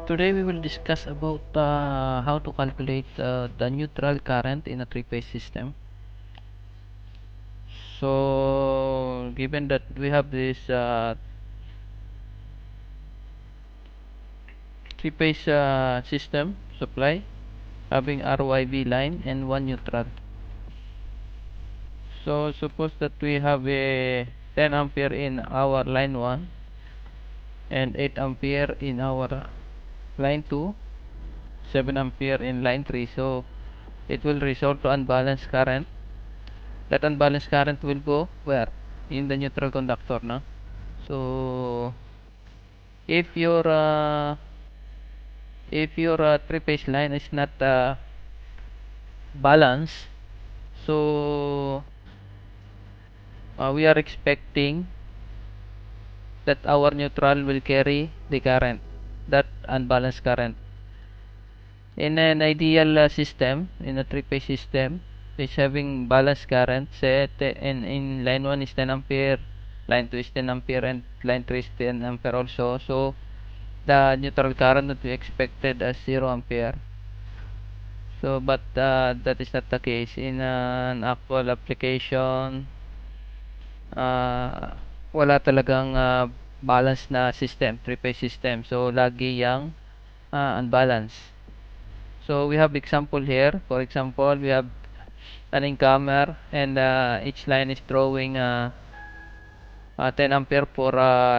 Today we will discuss about how to calculate the neutral current in a three-phase system. So given that we have this three-phase system supply having RYV line and one neutral. So suppose that we have a 10 ampere in our line 1 and 8 ampere in our line 2, 7 ampere in line 3. So it will result to unbalanced current. That unbalanced current will go where? In the neutral conductor, no? So if your three-phase line is not balanced, so we are expecting that our neutral will carry the current, that unbalanced current. In an ideal system, in a three-phase system, is having balanced current. Say in line 1 is 10 ampere, line 2 is 10 ampere, and line 3 is 10 ampere also. So the neutral current that we expected as 0 ampere. So but that is not the case. In an actual application, wala talagang balanced na system, three-phase system. So lagi yang unbalanced. So we have example here. For example, we have an incomer and each line is drawing 10 ampere for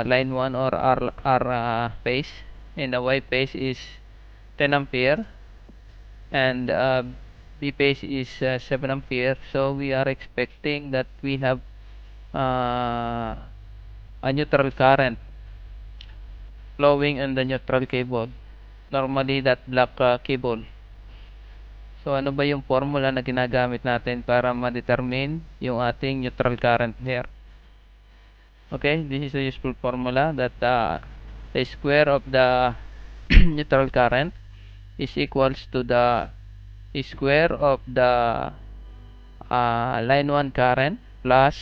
line 1 or R phase, and the Y phase is 10 ampere, and B phase is 7 ampere. So we are expecting that we have a neutral current flowing in the neutral cable, normally that black cable. So ano ba yung formula na ginagamit natin para ma-determine yung ating neutral current here? Okay, this is a useful formula that the square of the neutral current is equals to the square of the line 1 current plus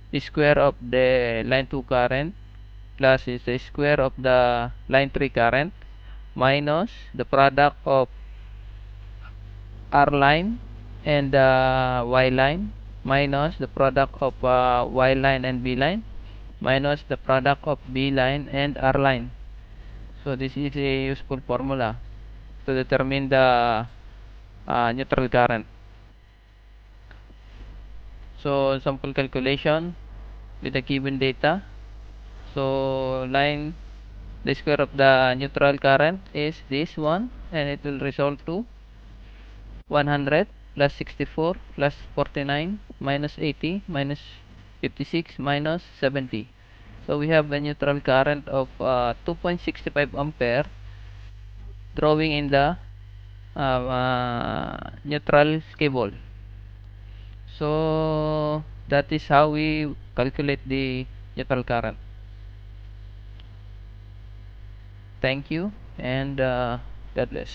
the square of the line 2 current plus is the square of the line 3 current minus the product of R line and Y line minus the product of Y line and B line minus the product of B line and R line. So this is a useful formula to determine the neutral current. So sample calculation with the given data. So the square of the neutral current is this one, and it will result to 100 plus 64 plus 49 minus 80 minus 56 minus 70. So we have a neutral current of 2.65 ampere drawing in the neutral cable. So that is how we calculate the neutral current. Thank you, and God bless.